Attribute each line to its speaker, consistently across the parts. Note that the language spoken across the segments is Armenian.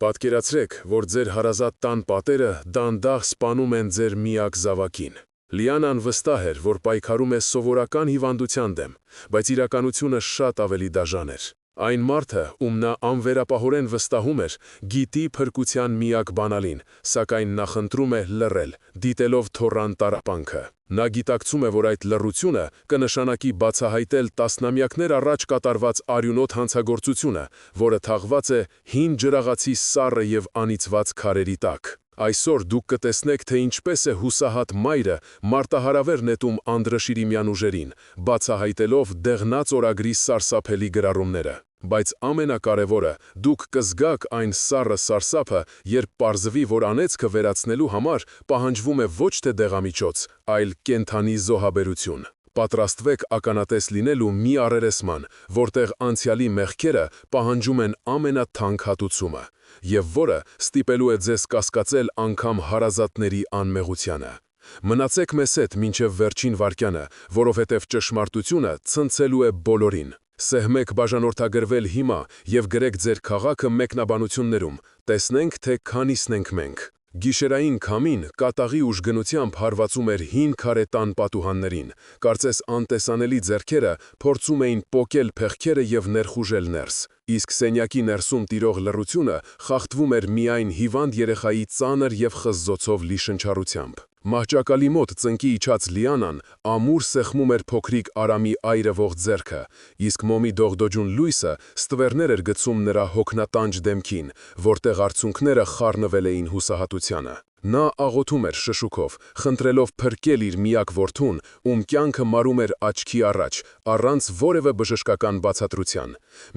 Speaker 1: Պատկերացրեք, որ ձեր հարազատ տան պատերը դանդաղ սպանում են ձեր միակ զավակին։ Լիանան վստահ էր, որ պայքարում է սովորական հիվանդության դեմ, բայց իրականությունը շատ ավելի դաժան էր։ Այն մարդը, ում նա անվերապահորեն վստահում էր, գիտի փրկության միակ բանալին, սակայն նախընտրում է լռել, դիտելով թոռան տառապանքը։ Նա գիտակցում է, որ այդ լռությունը կնշանակի բացահայտել տասնամյակներ առաջ կատարված արյունոտ հանցագործությունը, որը թաղված է հին ջրաղացի սառը և անիծված քարերի տակ։ Այսօր դուք կտեսնեք, թե ինչպես է հուսահատ մայրը մարտահրավեր նետում Անդրաշիրիմյան ուժերին, բացահայտելով դեղնած օրագրի սարսափելի գրառումները։ Բայց ամենակարևորը, դուք կզգաք այն սառը սարսափը, երբ պարզվի, որ անեծքը վերացնելու համար պահանջվում է ոչ թե դեղամիջոց, այլ կենդանի զոհաբերություն։ Պատրաստվեք ականատես լինելու մի առերեսման, որտեղ անցյալի մեղքերը պահանջում են ամենաթանկ հատուցումը, և որը ստիպելու է ձեզ կասկածել անգամ հարազատների անմեղությանը։ Մնացեք մեզ հետ մինչև վերջին վայրկյանը, որովհետև ճշմարտությունը ցնցելու է բոլորին։ Սեղմեք բաժանորդագրվել հիմա և գրեք ձեր քաղաքը մեկնաբանություններում, տեսնենք, թե քանիսն ենք մենք։ Գիշերային քամին կատաղի ուժգնությամբ հարվածում էր հին քարե տան պատուհաններին, կարծես անտեսանելի ձեռքերը փորձում էին պոկել փեղքերը և ներխուժել ներս, իսկ սենյակի ներսում տիրող լռությունը խախտվում էր միայն հիվանդ երեխայի ծանր և խզզոցով լի շնչառությամբ։ Մահճակալի մոտ ծնկի իջած Լիանան ամուր սեղմում էր փոքրիկ Արամի այրվող ձեռքը, իսկ մոմի դողդոջուն լույսը ստվերներ էր գցում նրա հոգնատանջ դեմքին, որտեղ արցունքները խառնվել էին հուսահատությանը։ Նա աղոթում էր շշուկով, խնդրելով փրկել իր միակ որդուն, ում կյանքը մարում էր աչքի առաջ, առանց որևէ բժշկական բացատրության։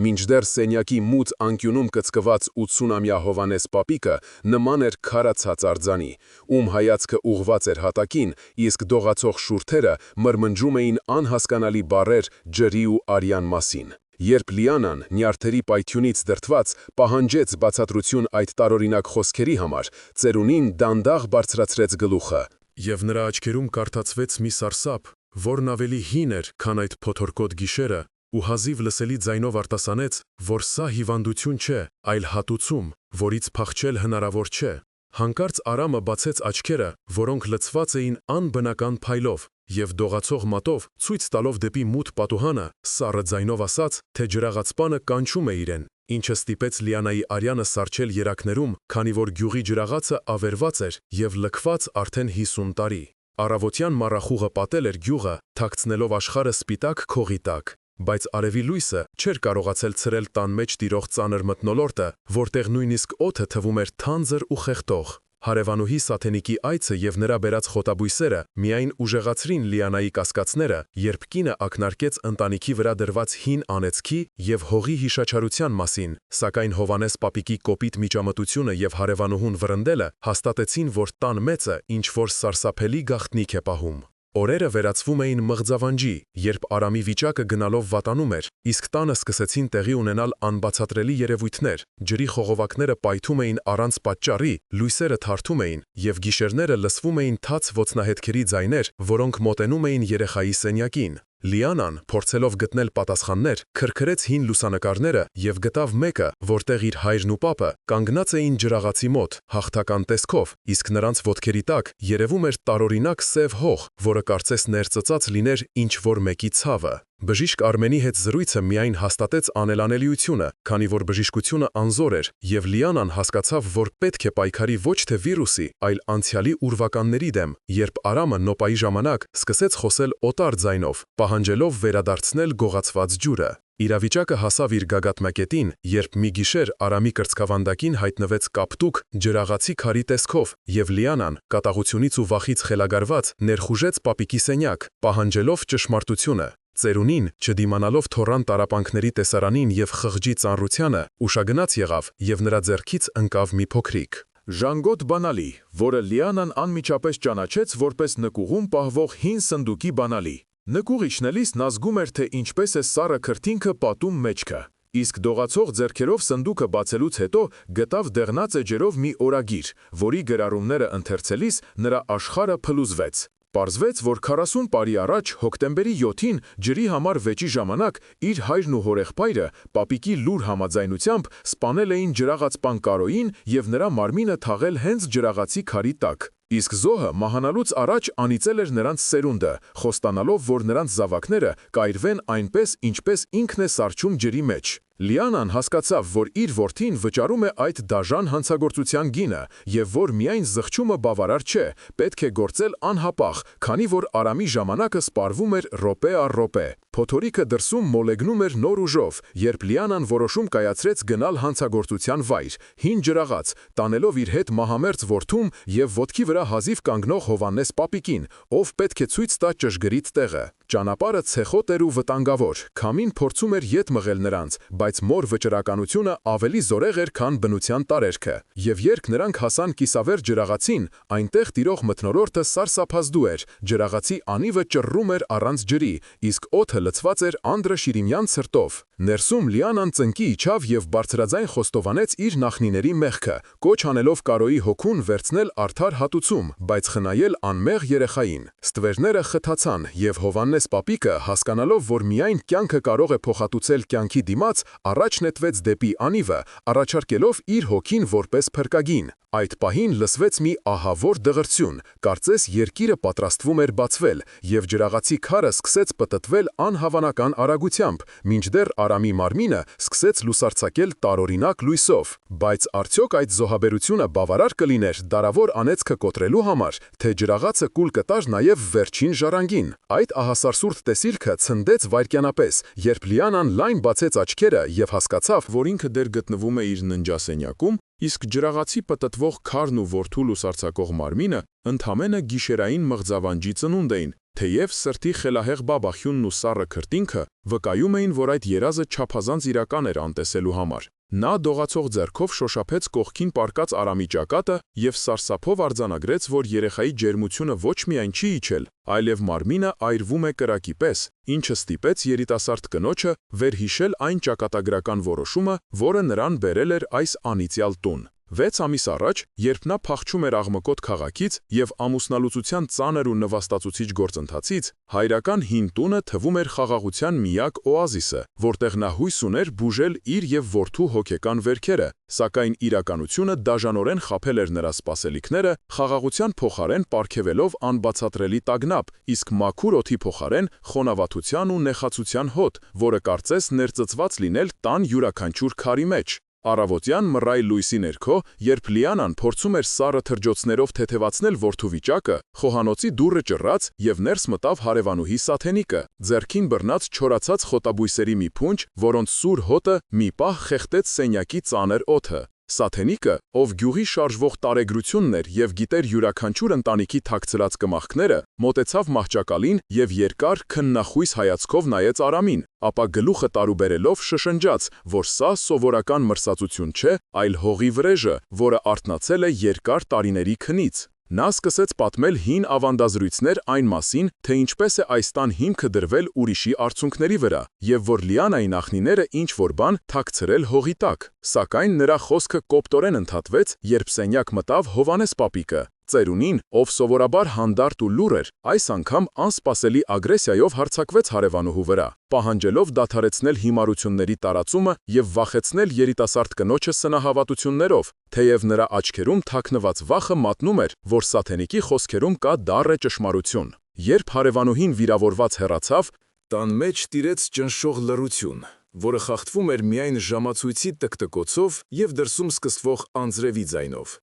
Speaker 1: Մինչդեռ սենյակի մութ անկյունում կծկված 80-ամյա Հովհաննես պապիկը նման էր քարացած արձանի, ում հայացքը ուղղված էր հատակին, իսկ դողացող շուրթերը մրմնջում էին անհասկանալի բառեր ջրի ու արյան մասին։ Երբ Լիանան, նյարդերի պայթյունից դրդված, պահանջեց բացատրություն այդ տարօրինակ խոսքերի համար, ծերունին դանդաղ բարձրացրեց գլուխը, և նրա աչքերում կարդացվեց մի սարսափ, որն ավելի հին էր, քան այդ փոթորկոտ գիշերը, ու հազիվ լսելի ձայնով արտասանեց, որ սա հիվանդություն չէ, այլ հատուցում, որից փախչել հնարավոր չէ։ Հանկարծ Արամը բացեց աչքերը, որոնք լցված էին անբնական փայլով, և դողացող մատով, ցույց տալով դեպի մութ պատուհանը, սառը ձայնով ասաց, թե ջրաղացպանը կանչում է իրեն, ինչը ստիպեց Լիանայի արյանը սառչել երակներում, քանի որ գյուղի ջրաղացը ավերված էր և լքված արդեն 50 տարի։ Առավոտյան մառախուղը պատել էր գյուղը, թաքցնելով աշխարհը սպիտակ քողի տակ, բայց արևի լույսը չէր կարողացել ցրել տան մեջ տիրող ծանր մթնոլորտը, որտեղ նույնիսկ օդը թվում էր թանձր ու խեղդող։ Հարևանուհի Սաթենիկի այցը և նրա բերած խոտաբույսերը միայն ուժեղացրին Լիանայի կասկածները, երբ կինը ակնարկեց ընտանիքի վրա դրված հին անեծքի և հողի հիշաչարության մասին, սակայն Հովհաննես պապիկի կոպիտ միջամտությունը և հարևանուհուն վռնդելը հաստատեցին, որ տան մեծը ինչ-որ սարսափելի գաղտնիք է պահում։ Օրերը վերածվում էին մղձավանջի, երբ Արամի վիճակը գնալով վատանում էր, իսկ տանը սկսեցին տեղի ունենալ անբացատրելի երևույթներ, ջրի խողովակները պայթում էին առանց պատճառի, լույսերը թարթում էին, և գիշերները լսվում էին թաց ոտնահետքերի ձայներ, որոնք մոտենում էին երեխայի սենյակին։ Լիանան, փորձելով գտնել պատասխաններ, քրքրեց հին լուսանկարները և գտավ մեկը, որտեղ իր հայրն ու պապը կանգնած էին ջրաղացի մոտ, հաղթական տեսքով, իսկ նրանց ոտքերի տակ երևում էր տարօրինակ սև հող, որը կարծես ներծծած լիներ ինչ-որ մեկի ցավը։ Բժիշկ Արմենի հետ զրույցը միայն հաստատեց անելանելիությունը, քանի որ բժշկությունը անզոր էր, և Լիանան հասկացավ, որ պետք է պայքարի ոչ թե վիրուսի, այլ անցյալի ուրվականների դեմ, երբ Արամը նոպայի ժամանակ սկսեց խոսել օտար ձայնով, պահանջելով վերադարձնել գողացված ջուրը։ Իրավիճակը հասավ իր գագաթնակետին, երբ մի գիշեր Արամի կրծքավանդակին հայտնվեց կապտուկ ջրաղացի քարի տեսքով, և Լիանան, կատաղությունից ու վախից խելագարված, ներխուժեց պապիկի սենյակ, պահանջելով ճշմարտությունը։ Ծերունին, չդիմանալով թոռան տառապանքների տեսարանին և խղճի ծանրությանը, ուշագնաց եղավ, և նրա ձեռքից ընկավ մի փոքրիկ ժանգոտ բանալի, որը Լիանան անմիջապես ճանաչեց որպես նկուղում պահվող հին սնդուկի բանալի։ Նկուղ իջնելիս նա զգում էր, թե ինչպես է սառը քրտինքը պատում մեջքը, իսկ դողացող ձեռքերով սնդուկը բացելուց հետո գտավ դեղնած էջերով մի օրագիր, որի գրառումները ընթերցելիս նրա աշխարհը փլուզվեց։
Speaker 2: Պարզվեց, որ 40 տարի առաջ հոկտեմբերի 7-ին ջրի համար վեճի ժամանակ իր հայրն ու հորեղբայրը պապիկի լուր համաձայնությամբ սպանել էին ջրաղացպան Կարոյին և նրա մարմինը թաղել հենց ջրաղացի քարի տակ։ Իսկ զոհը մահանալուց առաջ անիծել էր նրանց սերունդը, խոստանալով, որ նրանց զավակները կայրվեն այնպես, ինչպես ինքն է սառչում ջրի մեջ։ Լիանան հասկացավ, որ իր որդին վճարում է այդ դաժան հանցագործության գինը և որ միայն զղջումը բավարար չէ, պետք է գործել անհապաղ, քանի որ Արամի ժամանակը սպառվում էր րոպե առ րոպե։ Փոթորիկը դրսում մոլեգնում էր նոր ուժով, երբ Լիանան որոշում կայացրեց գնալ հանցագործության վայր, հին ջրաղաց, տանելով իր հետ մահամերձ որդուն և ոտքի վրա հազիվ կանգնող Հովհաննես պապիկին, ով պետք է ցույց տա ճշգրիտ տեղը։ Ճանապարհը ցեխոտ էր ու վտանգավոր, քամին փորձում էր ետ մղել նրանց, բայց մոր վճռականությունը ավելի զորեղ էր, քան բնության տարերքը։ Եվ երբ նրանք հասան կիսավեր ջրաղացին, այնտեղ տիրող մթնոլորտը սարսափազդու էր, ջրաղացի անիվը ճռռում էր առանց ջրի, իսկ օդը լցված էր անդրաշիրիմյան ցրտով։ Ներսում Լիանան ծնկի իջավ և բարձրաձայն խոստովանեց իր նախնիների մեղքը, կոչ անելով Կարոյի հոգուն վերցնել արդար հատուցում, բայց խնայել անմեղ երեխային։ Ստվերները խթացան, և Հովհաննես պապիկը, հասկանալով, որ միայն կյանքը կարող է փոխհատուցել կյանքի դիմաց, առաջ նետվեց դեպի անիվը, առաջարկելով իր հոգին որպես փրկագին։ Այդ պահին լսվեց մի ահավոր դղրդյուն, կարծես երկիրը պատրաստվում էր բացվել, և ջրաղացի քարը սկսեց պտտվել անհավանական արագությամբ, մինչդեռ Արամի մարմինը սկսեց լուսարձակել տարօրինակ լույսով։ Բայց արդյոք այդ զոհաբերությունը բավարար կլիներ դարավոր անեծքը կոտրելու համար, թե ջրաղացը կուլ կտար նաև վերջին ժառանգին։ Այդ ահասարսուրդ տեսիլքը ցնդեց վայրկյանապես, երբ Լիանան լայն բացեց աչքերը և հասկացավ, որ ինքը դեռ գտնվում է իր ննջասենյակում, իսկ ջրաղացի պտտվող քարն ու որդու լուսարձակող մարմինը ընդամենը գիշերային մղձավանջի ծնունդ էին, թեև սրտի խելահեղ բաբախյունն ու սառը քրտինքը վկայում էին, որ այդ երազը չափազանց իրական էր անտեսելու համար։ Նա դողացող ձեռքով շոշափեց կողքին պառկած Արամի ճակատը և սարսափով արձանագրեց, որ երեխայի ջերմությունը ոչ միայն չի իջել, այլև մարմինը այրվում է կրակի պես, ինչը ստիպեց երիտասարդ կնոջը վերհիշել այն ճակատագրական որոշումը, որը նրան բերել էր այս անիծյալ տուն։ 6 ամիս առաջ, երբ նա փախչում էր աղմկոտ քաղաքից և ամուսնալուծության ծանր ու նվաստացուցիչ գործընթացից, հայրական հին տունը թվում էր խաղաղության միակ օազիսը, որտեղ նա հույս ուներ բուժել իր և որդու հոգեկան վերքերը, սակայն իրականությունը դաժանորեն խաբել էր նրա սպասելիքները, խաղաղության փոխարեն պարգևելով անբացատրելի տագնապ, իսկ մաքուր օդի փոխարեն խոնավաթության ու նեխածության հոտ, որը կարծես ներծծված լինել տան յուրաքանչյուր քարի մեջ։ Առավոտյան մռայլ լույսի ներքո, երբ Լիանան փորձում էր սառը թրջոցներով թեթևացնել որդու վիճակը, խոհանոցի դուռը ճռռաց և ներս մտավ հարևանուհի Սաթենիկը, ձեռքին բռնած չորացած խոտաբույսերի մի փունջ, որոնց սուր հոտը մի պահ խեղդեց սենյակի ծանր օդը։ Սաթենիկը, ով գյուղի շարժվող տարեգրությունն էր և գիտեր յուրաքանչյուր ընտանիքի թաքցրած կմախքները, մոտեցավ մահճակալին և երկար քննախույս հայացքով նայեց Արամին, ապա գլուխը տարուբերելով շշնջաց, որ սա սովորական մրսածություն չէ, այլ հողի վրեժը, որը արթնացել է երկար տարիների քնից։ Նա սկսեց պատմել հին ավանդազրույցներ այն մասին, թե ինչպես է այս տան հիմքը դրվել ուրիշի արցունքների վրա, և որ Լիանայի նախնիները ինչ-որ բան թաքցրել հողի տակ։ Սակայն նրա խոսքը կոպտորեն ընդհատվեց, երբ սենյակ մտավ Հովհաննես պապիկը։ Ծերունին, ով սովորաբար հանդարտ ու լուռ էր, այս անգամ անսպասելի ագրեսիայով հարձակվեց հարևանուհու վրա, պահանջելով դադարեցնել հիմարությունների տարածումը և վախեցնել երիտասարդ կնոջը սնահավատություններով, թեև նրա աչքերում թաքնված վախը մատնում էր, որ Սաթենիկի խոսքերում կա դառը ճշմարություն։ Երբ հարևանուհին վիրավորված հեռացավ, տան մեջ տիրեց ճնշող լռություն, որը խախտվում էր միայն ժամացույցի տկտկոցով և դրսում սկսվող անձրևի ձայնով։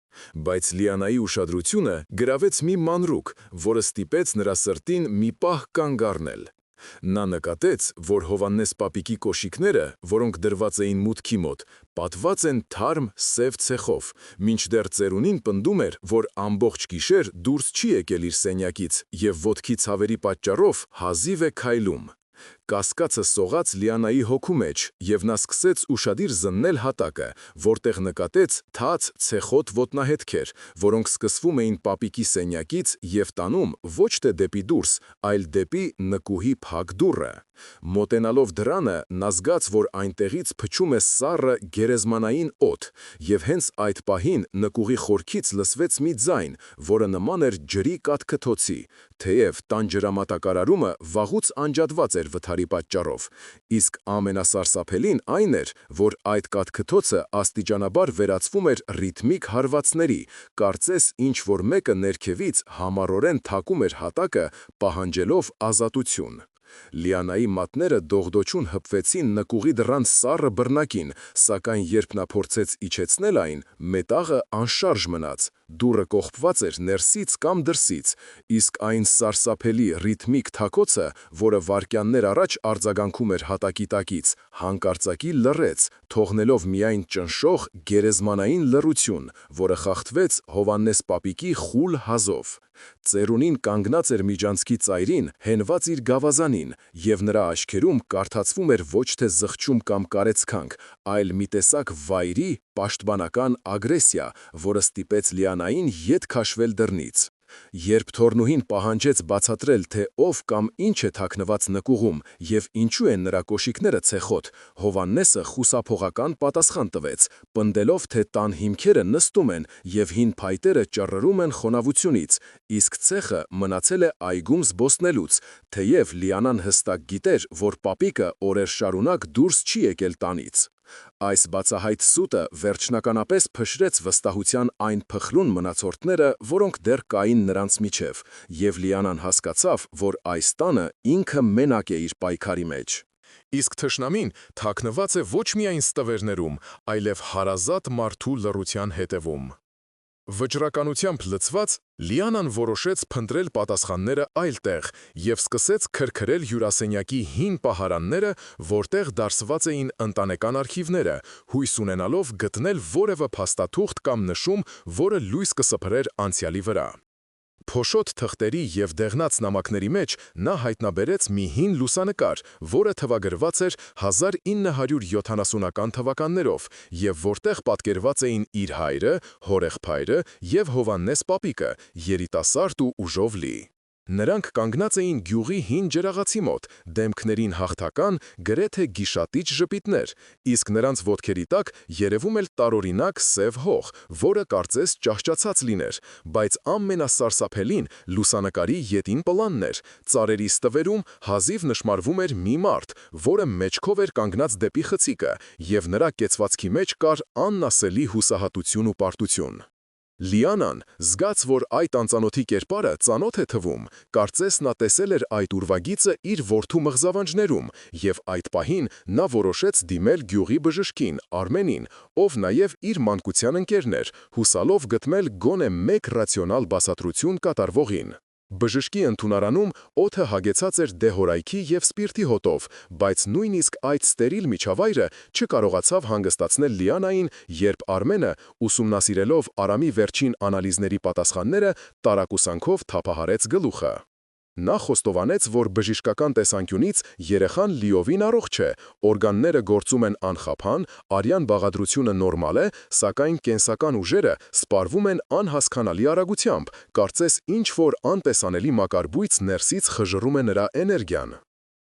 Speaker 2: Բայց Լիանայի ուշադրությունը գրավեց մի մանրուք, որը ստիպեց նրա սրտին մի պահ կանգ առնել։ Նա նկատեց, որ Հովհաննես պապիկի կոշիկները, որոնք դրված էին մուտքի մոտ, պատված են թարմ սև ցեխով, մինչդեռ ծերունին պնդում էր, որ ամբողջ գիշեր դուրս չի եկել իր սենյակից և ոտքի ցավերի պատճառով հազիվ է քայլում։ Կասկածը սողաց Լիանայի հոգու մեջ, եւ նա սկսեց ուշադիր զննել հատակը, որտեղ նկատեց թաց ցեխոտ ոտնահետքեր, որոնք սկսվում էին պապիկի սենյակից եւ տանում ոչ թե դեպի դուրս, այլ դեպի նկուհի փակ դուռը։ Մոտենալով դրանը, նա զգաց, որ այնտեղից փչում է սառը գերեզմանային օդ, եւ հենց այդ պահին նկուղի խորքից լսվեց մի ձայն, որը նման էր ջրի կաթքթոցի, թեև տան ջրամատակարարումը վաղուց անջատված էր վթարի պատճառով, իսկ ամենասարսափելին այն էր, որ այդ կաթքթոցը աստիճանաբար վերածվում էր ռիթմիկ հարվածների, կարծես ինչ-որ մեկը ներքևից համառորեն թակում էր հատակը, պահանջելով ազատություն։ Լիանայի մատները դողդոջուն հպվեցին նկուղի դռան սառը բռնակին, սակայն երբ նա փորձեց իջեցնել այն, մետաղը անշարժ մնաց, դուռը կողպված էր ներսից կամ դրսից, իսկ այն սարսափելի ռիթմիկ թակոցը, որը վայրկյաններ առաջ արձագանքում էր հատակի տակից, հանկարծակի լռեց, թողնելով միայն ճնշող գերեզմանային լռություն, որը խախտվեց Հովհաննես պապիկի խուլ հազով։ Ծերունին կանգնած էր միջանցքի ծայրին, հենված իր գավազանին, եւ նրա աչքերում կարդացվում էր ոչ թե զղջում կամ կարեցքանք, այլ մի տեսակ վայրի, պաշտպանական ագրեսիա, որը ստիպեց Լիանային ետ քաշվել դռնից։ Երբ թորնուհին պահանջեց բացատրել, թե ով կամ ինչ է թաքնված նկուղում եւ ինչու են նրա կոշիկները ցեխոտ, Հովհաննեսը խուսափողական պատասխան տվեց, պնդելով, թե տան հիմքերը նստում են եւ հին փայտերը ճռռում են խոնավությունից, իսկ ցեխը մնացել է այգում զբոսնելուց, թեև Լիանան հստակ գիտեր, որ պապիկը օրեր շարունակ դուրս չի եկել տանից։ Այս բացահայտ սուտը վերջնականապես փշրեց վստահության այն փխրուն մնացորդները, որոնք դեռ կային նրանց միջև, եւ Լիանան հասկացավ, որ այս տանը ինքը մենակ է իր պայքարի մեջ։ Իսկ թշնամին թաքնված է ոչ միայն ստվերներում, այլև հարազատ մարդու լռության հետևում։ Վճռականությամբ լցված, Լիանան որոշեց փնտրել պատասխանները այլ տեղ եւ սկսեց քրքրել հյուրասենյակի հին պահարանները, որտեղ դարսված էին ընտանեկան արխիվները, հույս ունենալով գտնել որևէ փաստաթուղթ կամ նշում, որը լույս կսփռեր անցյալի վրա։ Փոշոտ թղթերի եւ դեղնած նամակների մեջ նա հայտնաբերեց մի հին լուսանկար, որը թվագրված էր 1970-ական թվականներով եւ որտեղ պատկերված էին իր հայրը, հորեղբայրը եւ Հովհաննես պապիկը, երիտասարդ ու ուժով լի։ Նրանք կանգնած էին գյուղի հին ջրաղացի մոտ, դեմքներին հաղթական, գրեթե գիշատիչ ժպիտներ, իսկ նրանց ոտքերի տակ երևում էր տարօրինակ սև հող, որը կարծես ճահճացած լիներ, բայց ամենասարսափելին լուսանկարի ետին պլանն էր, ծառերի ստվերում հազիվ նշմարվում էր մի մարդ, որը մեջքով էր կանգնած դեպի խցիկը, եւ նրա կեցվածքի մեջ կար աննասելի հուսահատություն ու պարտություն։ Լիանան զգաց, որ այդ անծանոթի կերպարը ծանոթ է թվում, կարծես նա տեսել էր այդ ուրվագիծը իր որդու մղզավանջներում, եւ այդ պահին նա որոշեց դիմել գյուղի բժշկին, Արմենին, ով նաեւ իր մանկության ընկերն էր, հուսալով գտնել գոնե մեկ ռացիոնալ բացատրություն կատարվողին։ Բժշկի ընդունարանում օդը հագեցած էր դեհորայքի եւ սպիրտի հոտով, բայց նույնիսկ այդ ստերիլ միջավայրը չկարողացավ հանգստացնել Լիանային, երբ Արմենը, ուսումնասիրելով Արամի վերջին անալիզների պատասխանները, տարակուսանքով թափահարեց գլուխը։ Նա խոստովանեց, որ բժշկական տեսանկյունից երեխան լիովին առողջ է, օրգանները գործում են անխափան, արյան բաղադրությունը նորմալ է, սակայն կենսական ուժերը սպառվում են անհասկանալի արագությամբ, կարծես ինչ-որ անտեսանելի մակարբույց ներսից խժռում է նրա էներգիան։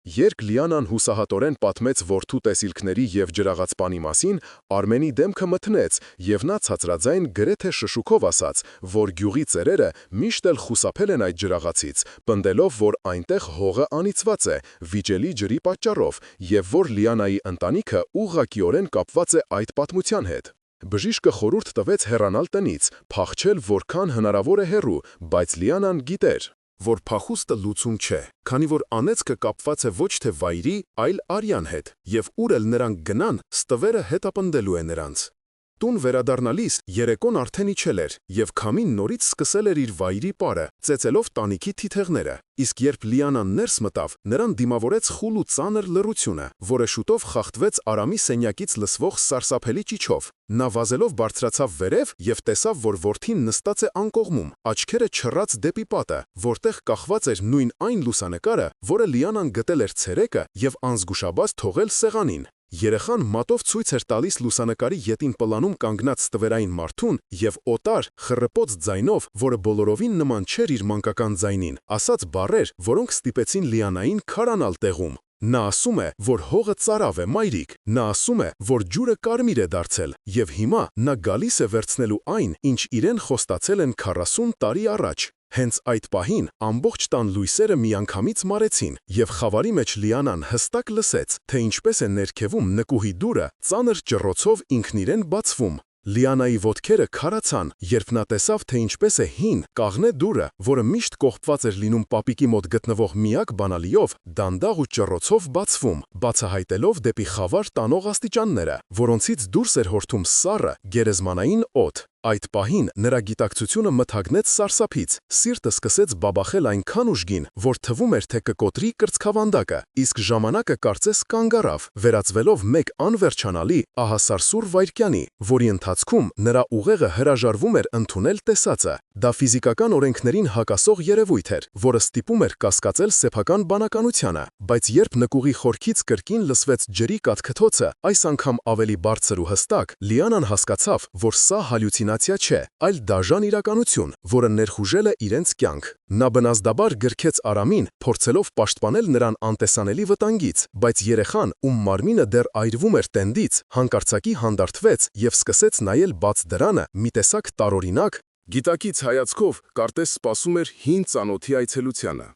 Speaker 2: Երբ Լիանան հուսահատորեն պատմեց որդու տեսիլքների եւ ջրաղացպանի մասին, Արմենի դեմքը մթնեց, եւ նա ցածրաձայն գրեթե շշուկով ասաց, որ գյուղի ծերերը միշտ էլ խուսափել են այդ ջրաղացից, պնդելով, որ այնտեղ հողը անիծված է, վիճելի ջրի պատճառով, եւ որ Լիանայի ընտանիքը ուղղակիորեն կապված է այդ պատմության հետ։ Բժիշկը խորհուրդ տվեց հեռանալ տնից, փախչել որքան հնարավոր է հեռու, բայց Լիանան գիտեր, որ փախուստը լուծում չէ, քանի որ անեծքը կապված է ոչ թե վայրի, այլ արյան հետ, եւ ուր էլ նրանք գնան, ստվերը հետապնդելու է նրանց։
Speaker 1: Տուն վերադառնալիս երեկոն արդեն իջել էր, եւ քամին նորից սկսել էր իր վայրի պարը, ծեծելով տանիքի թիթեղները։ Իսկ երբ Լիանան ներս մտավ, նրան դիմավորեց խուլ ու ծանր լռությունը, որը շուտով խախտվեց Արամի սենյակից լսվող սարսափելի ճիչով։ Նա վազելով բարձրացավ վերև եւ տեսավ, որ որդին նստած է անկողմում, աչքերը չռած դեպի պատը, որտեղ կախված էր նույն այն լուսանկարը, որը Լիանան գտել էր ցերեկը եւ անզգուշաբաց թողել սեղանին։ Երեխան մատով ցույց էր տալիս լուսանկարի ետին պլանում կանգնած ստվերային մարդուն եւ օտար, խռպոց ձայնով, որը բոլորովին նման չէր իր մանկական ձայնին, ասաց բառեր, որոնք ստիպեցին Լիանային քարանալ տեղում։ Նա ասում է, որ հողը ծարավ է, մայրիկ, նա ասում է, որ ջուրը կարմիր է դարձել, եւ հիմա նա գալիս է վերցնելու այն, ինչ իրեն խոստացել են 40 տարի առաջ։ Հենց այդ պահին ամբողջ տան լույսերը միանգամից մարեցին, եւ խավարի մեջ Լիանան հստակ լսեց, թե ինչպես է ներքևում նկուհի դուռը ծանր ճռոցով ինքն իրեն բացվում։ Լիանայի ոտքերը քարացան, երբ նա տեսավ, թե ինչպես է հին, կաղնե դուռը, որը միշտ կողպված էր լինում պապիկի մոտ գտնվող միակ բանալիով, դանդաղ ու ճռոցով բացվում, բացահայտելով դեպի խավար տանող աստիճանները, որոնցից դուրս էր հորթում սառը, գերեզմանային օդ։ Այդ պահին նրա գիտակցությունը մթագնեց սարսափից, սիրտը սկսեց բաբախել այնքան ուժգին, որ թվում էր, թե կկոտրի կրծքավանդակը, իսկ ժամանակը կարծես կանգ առավ, վերածվելով մեկ անվերջանալի, ահասարսուռ վայրկյանի, որի ընթացքում նրա ուղեղը հրաժարվում էր ընդունել տեսածը։ Դա ֆիզիկական օրենքներին հակասող երևույթ էր, որը ստիպում էր կասկածել սեփական բանականությանը, բայց երբ նկուղի խորքից կրկին լսվեց ջրի կաթքթոցը, այս անգամ ավելի բարձր ու հստակ, Լիանան հասկացավ, որ սա հալյուցինացիա չէ, այլ դաժան իրականություն, որը ներխուժել է իրենց կյանք։ Նա բնազդաբար գրքեց Արամին, փորձելով պաշտպանել նրան անտեսանելի վտանգից, բայց երեխան, ում մարմինը դեռ այրվում էր տենդից, հանկարծակի հանդարտվեց եւ սկսեց նայել բաց դրանը մի տեսակ տարօրինակ,
Speaker 3: Գիտակից հայացքով կարծես սպասում էր հին ծանոթի այցելությանը։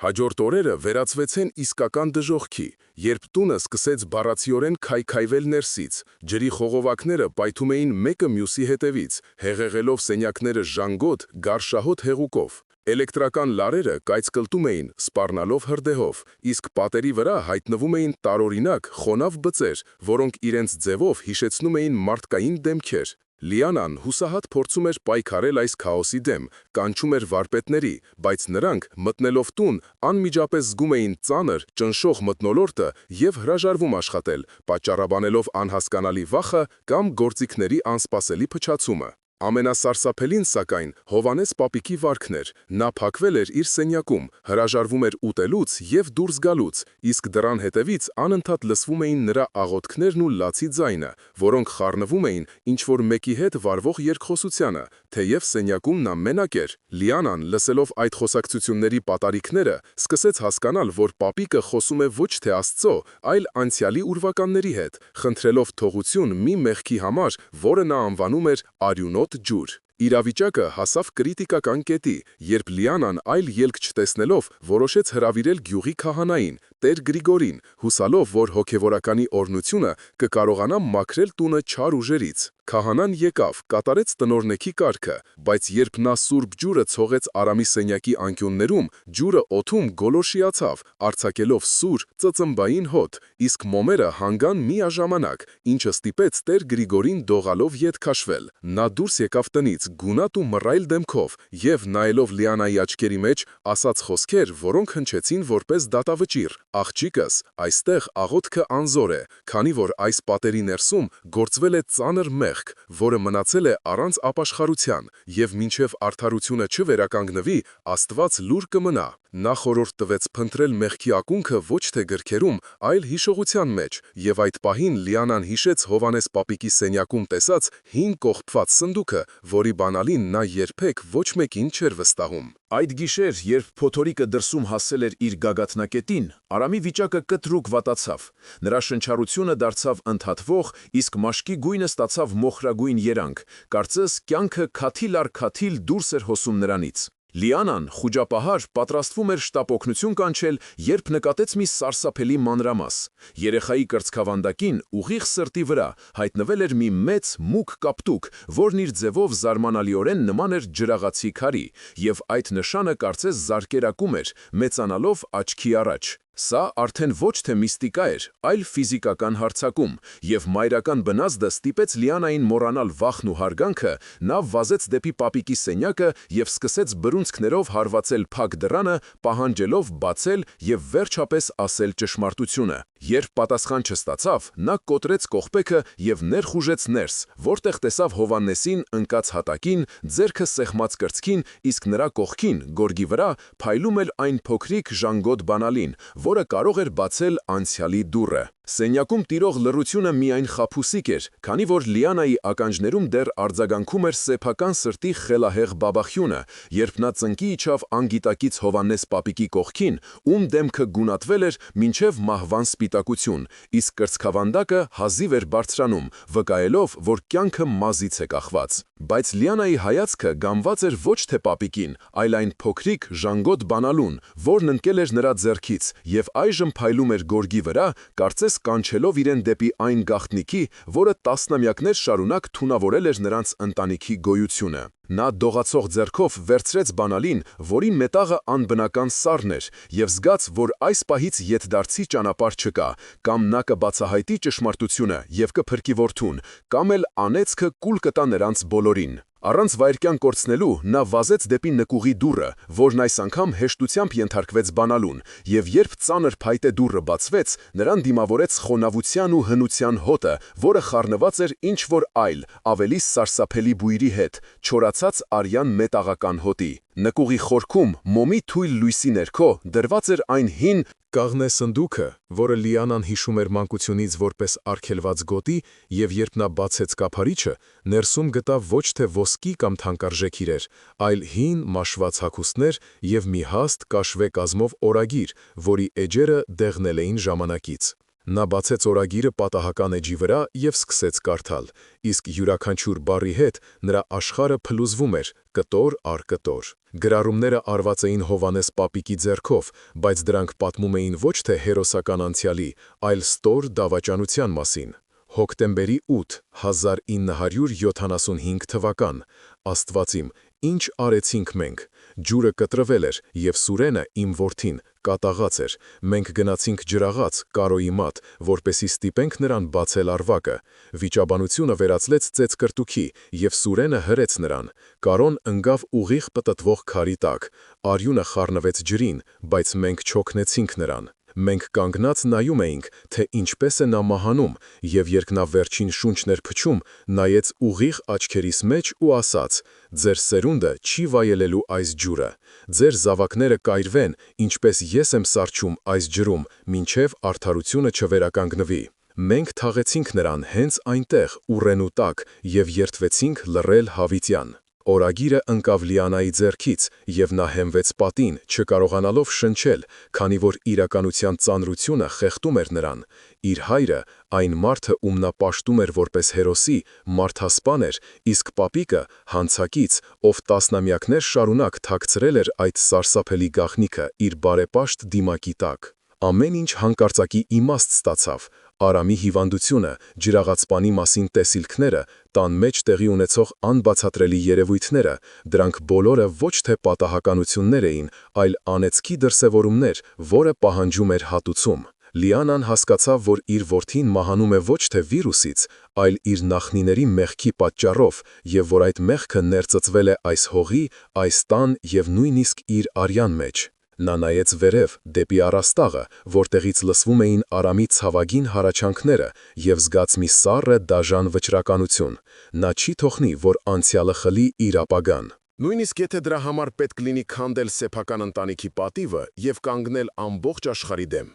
Speaker 3: Հաջորդ օրերը վերածվեցին իսկական դժոխքի, երբ տունը սկսեց բառացիորեն քայքայվել ներսից, ջրի խողովակները պայթում էին մեկը մյուսի հետևից, հեղեղելով սենյակները ժանգոտ, գարշահոտ հեղուկով։ Էլեկտրական լարերը կայծկլտում էին, սպառնալով հրդեհով, իսկ պատերի վրա հայտնվում էին տարօրինակ, խոնավ բծեր, որոնք իրենց ձևով հիշեցնում էին մարդկային դեմքեր։ Լիանան հուսահատ փորձում էր պայքարել այս քաոսի դեմ, կանչում էր վարպետների, բայց նրանք, մտնելով տուն, անմիջապես զգում էին ծանր, ճնշող մթնոլորտը եւ հրաժարվում աշխատել, պատճառաբանելով անհասկանալի վախը կամ գործիքների անսպասելի փչացումը։ Ամենասարսափելին, սակայն, Հովանես պապիկի վարքն էր, նա փակվել էր իր սենյակում, հրաժարվում էր ուտելուց եւ դուրս գալուց, իսկ դռան հետևից անընդհատ լսվում էին նրա աղոթքներն ու լացի ձայնը, որոնք խառնվում էին ինչ-որ մեկի հետ վարվող երկխոսությանը, թեև սենյակում նա մենակ էր։ Լիանան, լսելով այդ խոսակցությունների պատարիքները, սկսեց հասկանալ, որ պապիկը խոսում է ոչ թե Աստծո, այլ անցյալի ուրվականների հետ, խնդրելով թողություն մի մեղքի համար, որը նա անվանում էր արյունոտ ջուր։ Իրավիճակը հասավ կրիտիկական կետի, երբ Լիանան այլ ելք չտեսնելով որոշեց հրավիրել գյուղի քահանային, Տեր Գրիգորին, հուսալով, որ հոգևորականի օրհնությունը կկարողանա մաքրել տունը չար ուժերից։ Քահանան եկավ, կատարեց տնօրնեքի կարգը, բայց երբ նա սուրբ ջուրը ցողեց Արամի սենյակի անկյուններում, ջուրը օդում գոլորշիացավ, արձակելով սուր, ծծմբային հոտ, իսկ մոմերը հանգան միաժամանակ, ինչը ստիպեց Տեր Գրիգորին դողալով ետ քաշվել։ Նա դուրս եկավ տնից, գունատ ու մռայլ դեմքով, եւ նայելով Լիանայի աչքերի մեջ, ասաց խոսքեր, որոնք հնչեցին որպես դատավճիռ. «Աղջիկս, այստեղ աղոթքը անզոր է, քանի որ այս պատերի ներսում գործվել է ծանր մեղք, որը մնացել է առանց ապաշխարության, եւ մինչև արդարությունը չվերականգնվի, Աստված լուր կմնա»։ Նա խորհուրդ տվեց փնտրել մեղքի ակունքը ոչ թե գրքերում, այլ հիշողության մեջ, եւ այդ պահին Լիանան հիշեց Հովանես պապիկի սենյակում տեսած հին կողպված սնդուկը, որի բանալին նա երբեք ոչ մեկին չէր վստահում։
Speaker 2: Այդ գիշեր, երբ փոթորիկը դրսում հասել էր իր գագաթնակետին, Արամի վիճակը կտրուկ վատացավ։ Նրա շնչառությունը դարձավ ընդհատվող, իսկ մաշկի գույնը ստացավ մոխրագույն երանգ, կարծես կյանքը քաթիլ առ քաթիլ դուրս էր հոսում նրանից։ Լիանան, խուճապահար, պատրաստվում էր շտապօգնություն կանչել, երբ նկատեց մի սարսափելի մանրամաս։ Երեխայի կրծքավանդակին, ուղիղ սրտի վրա, հայտնվել էր մի մեծ, մուգ կապտուկ, որն իր ձևով զարմանալիորեն նման էր ջրաղացի քարի, եւ այդ նշանը կարծես զարկերակում էր, մեծանալով աչքի առաջ։ Սա արդեն ոչ թե միստիկա էր, այլ ֆիզիկական հարձակում, եւ մայրական բնազդը ստիպեց Լիանային մոռանալ վախն ու հարգանքը, նա վազեց դեպի պապիկի սենյակը եւ սկսեց բռունցքներով հարվածել փակ դռանը, պահանջելով բացել եւ վերջապես ասել ճշմարտությունը։ Երբ պատասխան չստացավ, նա կոտրեց կողպեքը եւ ներխուժեց ներս, որտեղ տեսավ Հովաննեսին ընկած հատակին, ձեռքը սեղմած կրծքին, իսկ նրա կողքին, գորգի վրա, փայլում էր այն փոքրիկ ժանգոտ բանալին, որը կարող էր բացել անցյալի դուռը։ Սենյակում տիրող լռությունը միայն խաբուսիկ էր, քանի որ Լիանայի ականջներում դեռ արձագանքում էր սեփական սրտի խելահեղ բաբախյունը, երբ նա ծնկի իջավ անգիտակից Հովաննես պապիկի կողքին, ում դեմքը գունատվել էր մինչև մահվան սպիտակություն, իսկ կրծքավանդակը հազիվ էր բարձրանում, վկայելով, որ կյանքը մազից է կախված։ Բայց Լիանայի հայացքը գամված էր ոչ թե պապիկին, այլ այն փոքրիկ ժանգոտ բանալուն, որն ընկել էր նրա ձեռքից եւ այժմ փայլում էր գորգի վրա, կարծես կանչելով իրեն դեպի այն գաղտնիքի, որը տասնամյակներ շարունակ թունավորել էր նրանց ընտանիքի գոյությունը։ Նա դողացող ձեռքով վերցրեց բանալին, որի մետաղը անբնական սառն էր, եւ զգաց, որ այս պահից ետդարձի ճանապարհ չկա, կամ նա կբացահայտի ճշմարտությունը եւ կփրկի որդուն, կամ էլ անեծքը կուլ կտա նրանց բոլորին։ Առանց վայրկյան կորցնելու նա վազեց դեպի նկուղի դուռը, որն այս անգամ հեշտությամբ ենթարկվեց բանալուն, եւ երբ ծանր փայտե դուռը բացվեց, նրան դիմավորեց խոնավության ու հնության հոտը, որը խառնված էր ինչ-որ այլ, ավելի սարսափելի բույրի հետ, չորացած արյան մետաղական հոտի։ Նկուղի խորքում, մոմի թույլ լույսի ներքո, դրված էր այն հին կաղնե սնդուկը, որը Լիանան հիշում էր մանկությունից որպես արգելված գոտի, եւ երբ նա բացեց կափարիչը, ներսում գտավ ոչ թե ոսկի կամ թանկարժեք իրեր, այլ հին մաշված հագուստներ եւ մի հաստ կաշվե կազմով օրագիր, որի էջերը դեղնել էին ժամանակից։ Նա բացեց օրագիրը պատահական էջի վրա եւ սկսեց կարդալ, իսկ յուրաքանչյուր բառի հետ նրա աշխարհը փլուզվում էր կտոր առ կտոր։ Գրառումները արված էին Հովանես պապիկի ձեռքով, բայց դրանք պատմում էին ոչ թե հերոսական անցյալի, այլ ստոր դավաճանության մասին։ Հոկտեմբերի 8, 1975 թվական, Աստված իմ, ինչ արեցինք մենք, ջուրը կտրվել էր, եւ Սուրենը, իմ որդին, կատաղած էր, մենք գնացինք ջրաղաց, Կարոյի մատ, որպեսի ստիպենք նրան բացել արվակը, վիճաբանությունը վերածլեց ծեծկրտուքի, եւ Սուրենը հրեց նրան, Կարոն ընկավ ուղիղ պտտվող քարի տակ, արյունը խառնվեց ջրին, բայց մենք չօգնեցինք նրան։ Մենք կանգնած նայում էինք, թե ինչպես է նա մահանում, եւ երբ նա վերջին շունչն էր փչում, նայեց ուղիղ աչքերիս մեջ ու ասաց. «Ձեր սերունդը չի վայելելու այս ջուրը, ձեր զավակները կայրվեն, ինչպես ես եմ սառչում այս ջրում, մինչև արդարությունը չվերականգնվի»։ Մենք թաղեցինք նրան հենց այնտեղ, ուռենու տակ, եւ երդվեցինք լռել հավիտյան։ Օրագիրը ընկավ Լիանայի ձեռքից, եւ նա հենվեց պատին, չկարողանալով շնչել, քանի որ իրականության ծանրությունը խեղդում էր նրան։ Իր հայրը, այն մարդը, ում նա պաշտում էր որպես հերոսի, մարդասպան էր, իսկ պապիկը հանցակից, ով տասնամյակներ շարունակ թաքցրել էր այդ սարսափելի գաղտնիքը իր բարեպաշտ դիմակի տակ։ Ամեն ինչ հանկարծակի իմաստ ստացավ։ Արամի հիվանդությունը, ջրաղացպանի մասին տեսիլքները, տան մեջ տեղի ունեցող անբացատրելի երևույթները, դրանք բոլորը ոչ թե պատահականություններ էին, այլ անեծքի դրսևորումներ, որը պահանջում էր հատուցում։ Լիանան հասկացավ, որ իր որդին մահանում է ոչ թե վիրուսից, այլ իր նախնիների մեղքի պատճառով, եւ որ այդ մեղքը ներծծվել է այս հողի, այս տան եւ նույնիսկ իր արյան մեջ։ Նա նայեց վերև, դեպի առաստաղը, որտեղից լսվում էին Արամի ցավագին հառաչանքները եւ զգաց մի սառը դաժան վճռականություն։ Նա չի թողնի, որ անցյալը խլի իր ապագան։
Speaker 3: Նույնիսկ եթե դրա համար պետք լինի քանդել սեփական ընտանիքի պատիվը եւ կանգնել ամբողջ աշխարհի դեմ։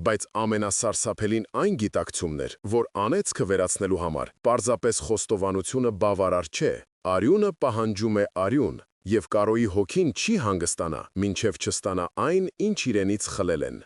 Speaker 3: Բայց ամենասարսափելին այն գիտակցումն էր, որ անեծքը վերացնելու համար պարզապես խոստովանությունը բավարար չէ։ Արյունը պահանջում է արյուն, եւ Կարոյի հոգին չի հանգստանա, մինչև չստանա այն, ինչ իրենից խլել են։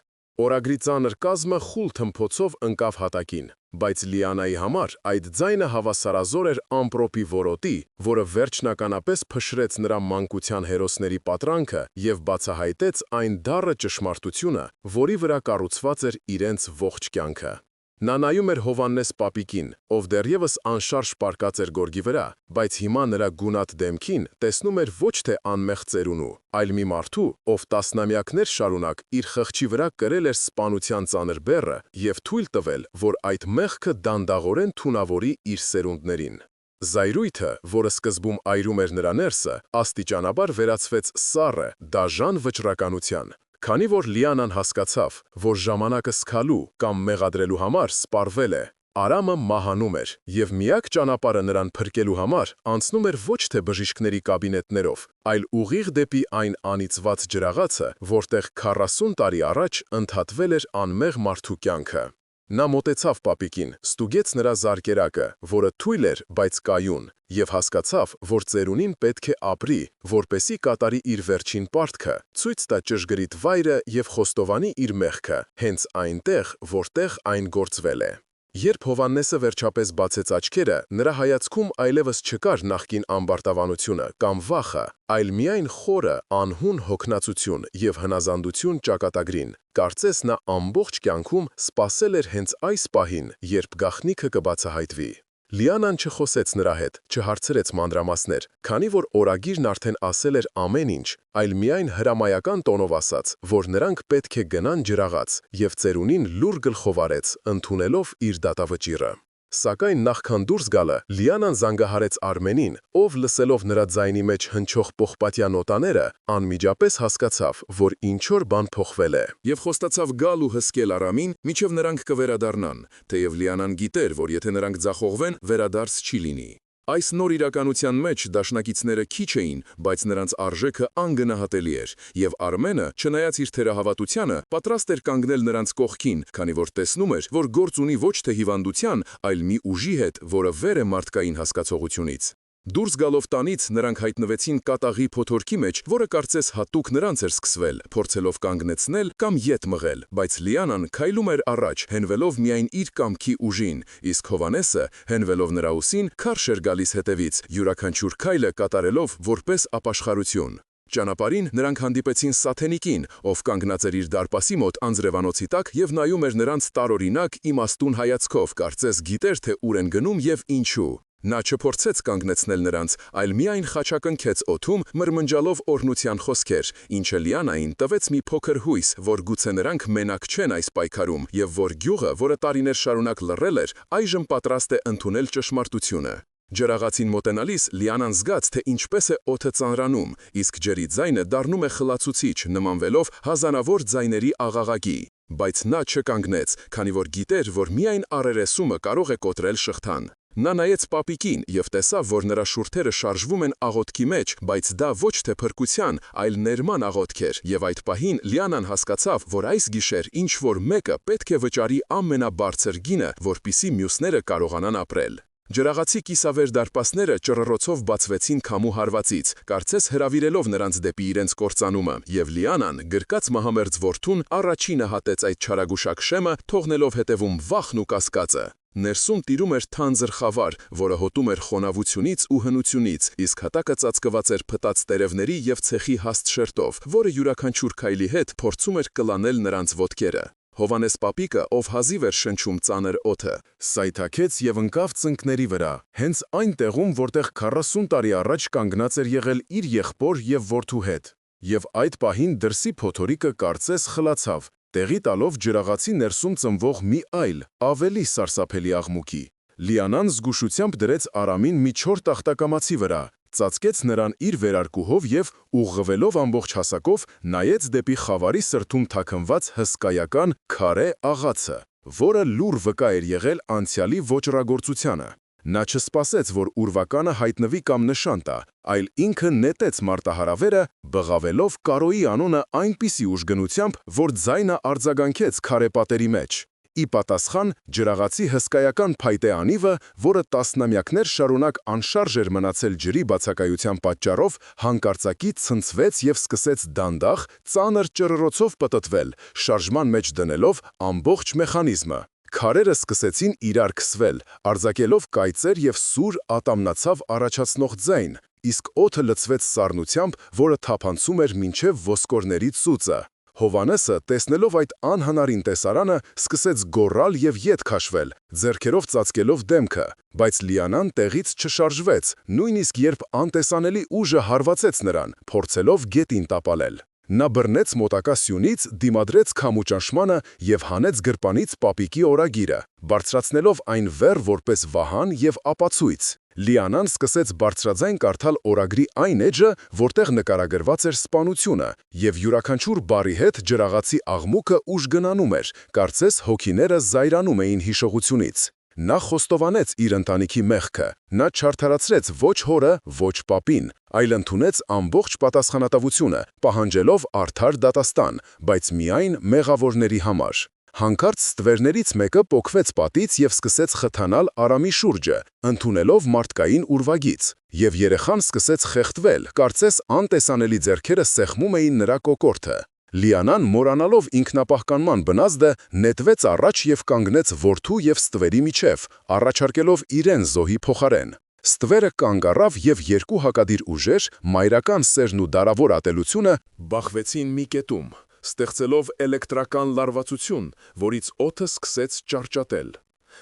Speaker 3: Օրագրի ծանր կազմը խուլ թմփոցով ընկավ հատակին, բայց Լիանայի համար այդ ձայնը հավասարազոր էր ամպրոպի որոտի, որը վերջնականապես փշրեց նրա մանկության հերոսների պատրանքը եւ բացահայտեց այն դառը ճշմարտությունը, որի վրա կառուցված էր իրենց ողջ կյանքը։ Նա նայում էր Հովհաննես պապիկին, ով դեռևս անշարժ պառկած էր գորգի վրա, բայց հիմա նրա գունատ դեմքին տեսնում էր ոչ թե անմեղ ծերունու, այլ մի մարդու, ով տասնամյակներ շարունակ իր խղճի վրա կրել էր սպանության ծանր բեռը և թույլ տվել, որ այդ մեղքը դանդաղորեն թունավորի իր սերունդներին։ Զայրույթը, որը սկզբում այրում էր նրա ներսը, աստիճանաբար վերածվեց սառը, դաժան վճռականության։ Քանի որ Լիանան հասկացավ, որ ժամանակը սքալու կամ մեղադրելու համար սպառվել է, Արամը մահանում էր, և միակ ճանապարհը նրան փրկելու համար անցնում էր ոչ թե բժիշկների կաբինետներով, այլ ուղիղ դեպի այն անիծված ջրաղացը, որտեղ 40 տարի առաջ ընդհատվել էր անմեղ մարդու կյանքը։ Նա մոտեցավ պապիկին, ստուգեց նրա զարկերակը, որը թույլ էր, բայց կայուն, և հասկացավ, որ ծերունին պետք է ապրի, որպեսզի կատարի իր վերջին պարտքը, ցույց տա ճշգրիտ վայրը և խոստովանի իր մեղքը, հենց այնտեղ, որտեղ այն գործվել է։ Երբ Հովհաննեսը վերջապես բացեց աչքերը, նրա հայացքում այլևս չկար նախկին ամբարտավանությունը կամ վախը, այլ միայն խորը, անհուն հոգնածություն և հնազանդություն ճակատագրին։ Կարծես նա ամբողջ կյանքում սպասել էր հենց այս պահին, երբ գաղտնիքը կբացահայտվի։ Լիանան չխոսեց նրա հետ, չհարցրեց մանրամասներ, քանի որ օրագիրն արդեն ասել էր ամեն ինչ, այլ միայն հրամայական տոնով ասաց, որ նրանք պետք է գնան ջրաղաց, և ծերունին լուռ գլխով արեց, ընդունելով իր դատավճիռը։ Սակայն նախքան դուրս գալը, Լիանան զանգահարեց Արմենին, ով լսելով նրա ձայնի մեջ հնչող պողպատյա նոտաները, անմիջապես հասկացավ, որ ինչ-որ բան փոխվել է։
Speaker 4: Եվ խոստացավ գալ ու հսկել Արամին, մինչև նրանք կվերադառնան, թեև Լիանան գիտեր, որ եթե նրանք ձախողվեն, վերադարձ չի լինի։ Այս նոր իրականության մեջ դաշնակիցները քիչ էին, բայց նրանց արժեքը անգնահատելի էր, և Արմենը, չնայած իր թերահավատությանը, պատրաստ էր կանգնել նրանց կողքին, քանի որ տեսնում էր, որ գործ ունի ոչ թե հիվանդության, այլ մի ուժի հետ, որը վեր է մարդկային հասկացողությունից։ Դուրս գալով տանից նրանք հայտնվեցին կատաղի փոթորքի մեջ, որը կարծես հատուկ նրանց էր սկսվել, փորձելով կանգնեցնել կամ ետ մղել, բայց Լիանան քայլում էր առաջ, հենվելով միայն իր կամքի ուժին, իսկ Հովհաննեսը, հենվելով նրա ուսին, քարշ էր գալիս հետևից, յուրաքանչյուր քայլը կատարելով որպես ապաշխարություն։ Ճանապարհին նրանք հանդիպեցին Սաթենիկին, ով կանգնած էր իր դարպասի մոտ անձրևանոցի տակ և նայում էր նրանց տարօրինակ իմաստուն հայացքով, կարծես գիտեր, թե ուր են գնում և ինչու։ Նա չփորձեց կանգնեցնել նրանց, այլ միայն խաչակնքեց օդում, մրմնջալով օրհնության խոսքեր, ինչը Լիանային տվեց մի փոքր հույս, որ գուցե նրանք մենակ չեն այս պայքարում, և որ գյուղը, որը տարիներ շարունակ լռել էր, այժմ պատրաստ է ընդունել ճշմարտությունը։ Ջրաղացին մոտենալիս Լիանան զգաց, թե ինչպես է օդը ծանրանում, իսկ ջրի ձայնը դառնում է խլացուցիչ, նմանվելով հազարավոր ձայների աղաղակի։ Բայց նա չկանգնեց, քանի որ գիտեր, որ միայն առերեսումը կարող է կոտրել շղթան։ Նա նայեց պապիկին և տեսավ, որ նրա շուրթերը շարժվում են աղոթքի մեջ, բայց դա ոչ թե փրկության, այլ ներման աղոթք էր, և այդ պահին Լիանան հասկացավ, որ այս գիշեր ինչ-որ մեկը պետք է վճարի ամենաբարձր գինը, որպեսզի մյուսները կարողանան ապրել։ Ջրաղացի կիսավեր դարպասները ճռռոցով բացվեցին քամու հարվածից, կարծես հրավիրելով նրանց դեպի իրենց կործանումը, և Լիանան, գրկած մահամերձ որդուն, առաջինը հատեց այդ չարագուշակ շեմը, թողնելով հետևում վախն ու կասկածը։ Ներսում տիրում էր թանձր խավար, որը հոտում էր խոնավությունից ու հնությունից, իսկ հատակը ծածկված էր փտած տերևների և ցեխի հաստ շերտով, որը յուրաքանչյուր քայլի հետ փորձում էր կլանել նրանց ոտքերը։ Հովհաննես պապիկը, ով հազիվ էր շնչում ծանր օդը,
Speaker 3: սայթաքեց և ընկավ ծնկների վրա, հենց այն տեղում, որտեղ 40 տարի առաջ կանգնած էր եղել իր եղբոր և որդու հետ։ Եվ այդ պահին դրսի փոթորիկը կարծես խլացավ, տեղի տալով ջրաղացի ներսում ծնվող մի այլ, ավելի սարսափելի աղմուկի։ Լիանան զգուշությամբ դրեց Արամին մի չոր տախտակամացի վրա, ծածկեց նրան իր վերարկուհով և, ուղղվելով ամբողջ հասակով, նայեց դեպի խավարի սրտում թաքնված հսկայական քարե աղացը, որը լուռ վկա էր եղել անցյալի ոճռագործությանը։ Նա չսպասեց, որ ուրվականը հայտնվի կամ նշան տա, այլ ինքը նետեց մարտահրավերը, բղավելով Կարոյի անունը այնպիսի ուժգնությամբ, որ ձայնը արձագանքեց քարե պատերի մեջ։ Ի պատասխան ջրաղացի հսկայական փայտե անիվը, որը տասնամյակներ շարունակ անշարժ էր մնացել ջրի բացակայության պատճառով, հանկարծակի ցնցվեց և սկսեց դանդաղ, ծանր ճռռոցով պտտվել, շարժման մեջ դնելով ամբողջ մեխանիզմը։ Քարերը սկսեցին իրար քսվել, արձակելով կայծեր և սուր ատամնացավ առաջացնող ձայն, իսկ օդը լցվեց սառնությամբ, որը թափանցում էր մինչև ոսկորների ծուծը։ Հովանեսը, տեսնելով այդ անհնարին տեսարանը, սկսեց գոռալ եւ ետ քաշվել, ձեռքերով ծածկելով դեմքը, բայց Լիանան տեղից չշարժվեց, նույնիսկ երբ անտեսանելի ուժը հարվածեց նրան, փորձելով գետին տապալել։ Նա բռնեց մոտակա սյունից, դիմադրեց քամու ճնշմանը եւ հանեց գրպանից պապիկի օրագիրը, բարձրացնելով այն վեր որպես վահան եւ ապացույց։ Լիանան սկսեց բարձրաձայն կարդալ օրագրի այն էջը, որտեղ նկարագրված էր սպանությունը, եւ յուրաքանչյուր բառի հետ ջրաղացի աղմուկը ուժգնանում էր, կարծես հոգիները զայրանում էին հիշողությունից։ Նա խոստովանեց իր ընտանիքի մեղքը, նա չարդարացրեց ոչ հորը, ոչ պապին, այլ ընդունեց ամբողջ պատասխանատվությունը, պահանջելով արդար դատաստան, բայց միայն մեղավորների համար։ Հանկարծ ստվերներից մեկը պոկվեց պատից եւ սկսեց խթանալ Արամի շուրջը, ընդունելով մարդկային ուրվագիծ, եւ երեխան սկսեց խեղդվել, կարծես անտեսանելի ձեռքերը սեղմում էին նրա կոկորդը։ Լիանան, մոռանալով ինքնապահկանման բնազդը, նետվեց առաջ եւ կանգնեց որդու եւ ստվերի միջև, առաջարկելով իրեն զոհի փոխարեն։ Ստվերը կանգ առավ եւ երկու հակադիր ուժեր, մայրական սերն ու դարավոր ատելությունը,
Speaker 4: բախվեցին մի կետում, ստեղծելով էլեկտրական լարվածություն, որից օդը սկսեց ճարճատել։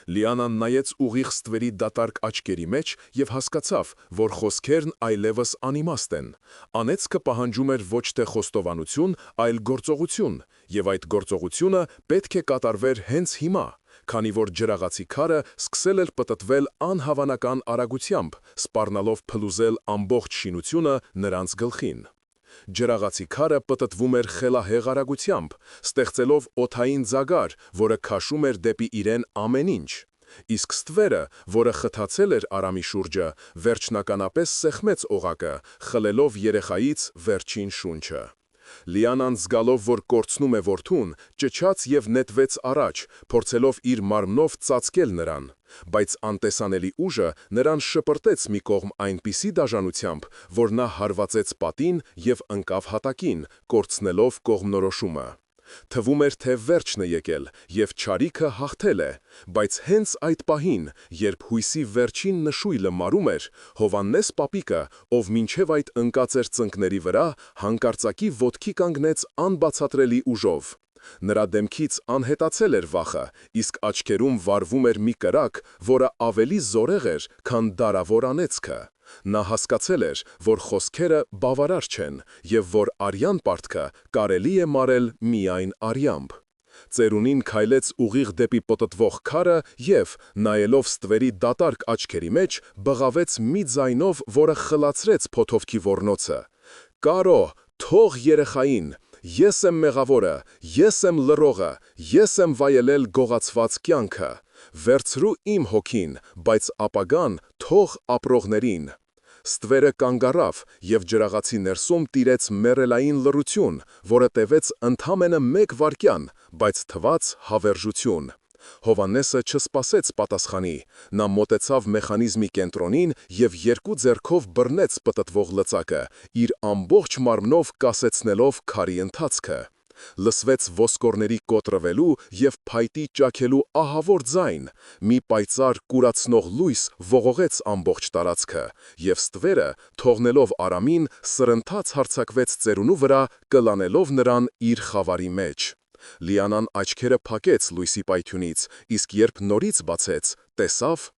Speaker 4: Լիանան նայեց ուղիղ ստվերի դատարկ աչքերի մեջ եւ հասկացավ, որ խոսքերն այլևս անիմաստ են։ Անեծքը պահանջում էր ոչ թե խոստովանություն, այլ գործողություն, եւ այդ գործողությունը պետք է կատարվեր հենց հիմա, քանի որ ջրաղացի քարը սկսել էր պտտվել անհավանական արագությամբ, սպառնալով փլուզել ամբողջ շինությունը նրանց գլխին։ Ջրաղացի քարը պտտվում էր խելահեղ արագությամբ, ստեղծելով օդային ձագար, որը քաշում էր դեպի իրեն ամեն ինչ։ Իսկ ստվերը, որը խթացել էր Արամի շուրջը, վերջնականապես սեղմեց օղակը, խլելով երեխայից վերջին շունչը։ Լիանան զգալով, որ կորցնում է որդուն, ճչաց եւ նետվեց առաջ, փորձելով իր մարմնով ծածկել նրան, բայց անտեսանելի ուժը նրան շպրտեց մի կողմ այնպիսի դաժանությամբ, որ նա հարվածեց պատին եւ ընկավ հատակին, կորցնելով կողմնորոշումը։ Թվում էր, թե վերջն է եկել եւ չարիքը հաղթել է, բայց հենց այդ պահին, երբ հույսի վերջին նշույլը մարում էր, Հովանես պապիկը, ով մինչև այդ ընկած էր ծնկների վրա, հանկարծակի ոտքի կանգնեց անբացատրելի ուժով։ Նրա դեմքից անհետացել էր վախը, իսկ աչքերում վառվում էր մի կրակ, որը ավելի զորեղ էր, քան դարավոր անեծքը։ Նա հասկացել էր, որ խոսքերը բավարար չեն, եւ որ արյան պարտքը կարելի է մարել միայն արյամբ։ Ծերունին քայլեց ուղիղ դեպի պտտվող քարը եւ, նայելով ստվերի դատարկ աչքերի մեջ, բղավեց մի ձայնով, որը խլացրեց փոթովքի ոռնոցը. «Կարո, թող երեխային, ես եմ մեղավորը, ես եմ լռողը, ես եմ վայելել գողացված կյանքը, վերցրու իմ հոգին, բայց ապագան թող ապրողներին»։ Ստվերը կանգ առավ եւ ջրաղացի ներսում տիրեց մեռելային լռություն, որը տևեց ընդամենը 1 վայրկյան, բայց թվաց հավերժություն։ Հովանեսը չսպասեց պատասխանի, նա մոտեցավ մեխանիզմի կենտրոնին եւ երկու ձեռքով բռնեց պտտվող լծակը, իր ամբողջ մարմնով կասեցնելով քարի ընթացքը։ Լսվեց ոսկորների կոտրվելու եւ փայտի ճաքելու ահավոր ձայն, մի պայծառ կուրացնող լույս ողողեց ամբողջ տարածքը, եւ ստվերը, թողնելով Արամին, սրընթաց հարձակվեց ծերունու վրա, կլանելով նրան իր խավարի մեջ։ Լիանան աչքերը փակեց լույսի պայթյունից, իսկ երբ նորից բացեց, տեսավ,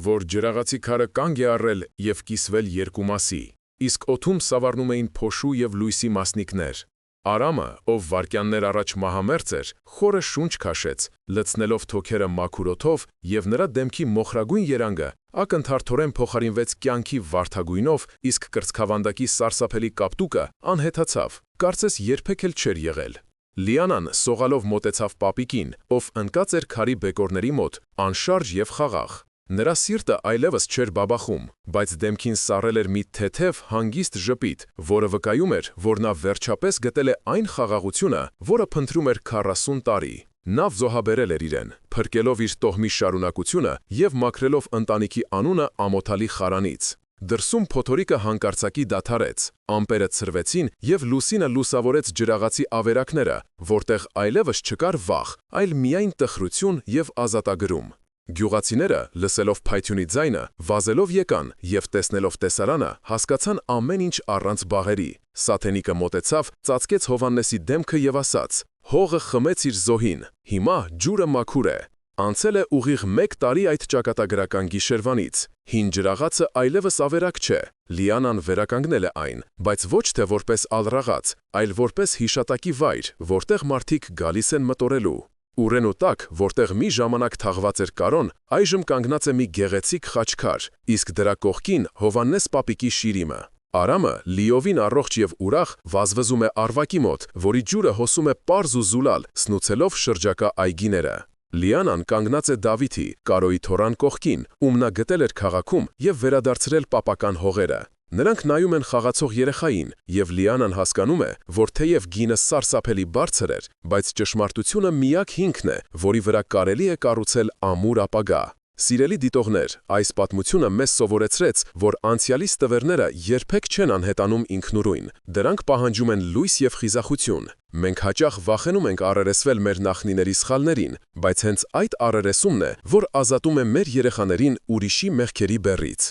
Speaker 1: որ ջրաղացի քարը կանգ է առել եւ կիսվել երկու մասի, իսկ օդում սավառնում էին փոշու եւ լույսի մասնիկներ։ Արամը, ով վայրկյաններ առաջ մահամերձ էր, խորը շունչ քաշեց, լցնելով թոքերը մաքուր օդով, եւ նրա դեմքի մոխրագույն երանգը ակնթարթորեն փոխարինվեց կյանքի վարդագույնով, իսկ կրծքավանդակի սարսափելի կապտուկը անհետացավ, կարծես երբեք էլ չէր եղել։ Լիանան սողալով մոտեցավ պապիկին, ով ընկած էր քարի բեկորների մոտ, անշարժ եւ խաղաղ։ Նրա սիրտը այլևս չէր բաբախում, բայց դեմքին սառել էր մի թեթև հանգիստ ժպիտ, որը վկայում էր, որ նա վերջապես գտել է այն խաղաղությունը, որը փնտրում էր 40 տարի։ Նա զոհաբերել էր իրեն, փրկելով իր տոհմի շարունակությունը եւ մաքրելով ընտանիքի անունը ամոթալի խարանից։ Դրսում փոթորիկը հանկարծակի դադարեց, ամպերը ցրվեցին եւ լուսինը լուսավորեց ջրաղացի ավերակները, որտեղ այլևս չկար վախ, այլ միայն տխրություն եւ ազատագրում։ Գյուղացիները, լսելով փայթյունի ձայնը, վազելով եկան եւ տեսնելով տեսարանը, հասկացան ամեն ինչ առանց բաղերի։
Speaker 2: Սաթենիկը մոտեցավ, ծածկեց Հովհաննեսի դեմքը եւ ասաց. «Հողը խմեց իր զոհին, հիմա ջուրը մաքուր է»։ Անցել է ուղիղ 1 տարի այդ ճակատագրական գիշերվանից։ Հին ջրաղացը այլևս ավերակ չէ։ Լիանան վերականգնել է այն, բայց ոչ թե որպես ալրաղաց, այլ որպես հիշատակի վայր, որտեղ մարդիկ գալիս են մտորելու։ Ուրենու տակ, որտեղ մի ժամանակ թաղված էր Կարոն, այժմ կանգնած է մի գեղեցիկ խաչքար, իսկ դրա կողքին Հովհաննես պապիկի շիրիմը։ Արամը լիովին առողջ եւ ուրախ վազվզում է Արվակի մոտ, որի ջուրը հոսում է պարզ ու զուլալ, սնուցելով շրջակա այգիները։ Լիանան կանգնած է Դավիթի, Կարոյի թորան կողքին, ում նա գտել էր քաղաքում եւ վերադարձրել պապական հողերը։ Նրանք նայում են խաղացող երեխային, եւ Լիանան հասկանում է, որ թեև գինը սարսափելի բարձր էր, բայց ճշմարտությունը միակ հիմքն է, որի վրա կարելի է կառուցել ամուր ապագա։ Սիրելի դիտողներ, այս պատմությունը մեզ սովորեցրեց, որ անցյալի ստվերները երբեք չեն անհետանում ինքնուրույն, դրանք պահանջում են լույս եւ խիզախություն։ Մենք հաճախ վախենում ենք առերեսվել մեր նախնիների սխալներին, բայց հենց այդ առերեսումն է, որ ազատում է մեր երեխաներին ուրիշի մեղքերի բեռից։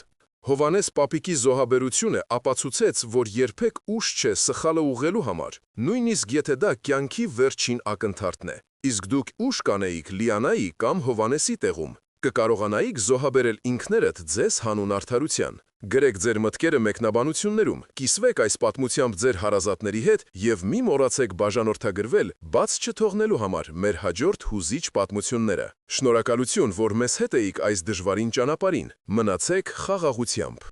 Speaker 3: Հովհաննես պապիկի զոհաբերությունը ապացուցեց, որ երբեք ուշ չէ սխալը ուղղելու համար, նույնիսկ եթե դա կյանքի վերջին ակնթարթն է։ Իսկ դուք ուշ կանեիք Լիանայի կամ Հովհաննեսի տեղում, կկարողանայիք զոհաբերել ինքներդ ձեզ հանուն արդարության։ Գրեք ձեր մտքերը մեկնաբանություններում, կիսվեք այս պատմությամբ ձեր հարազատների հետ եւ մի մոռացեք բաժանորդագրվել, բաց չթողնելու համար մեր հաջորդ հուզիչ պատմությունները։ Շնորհակալություն, որ մեզ հետ էիք այս դժվարին ճանապարհին։ Մնացեք խաղաղությամբ։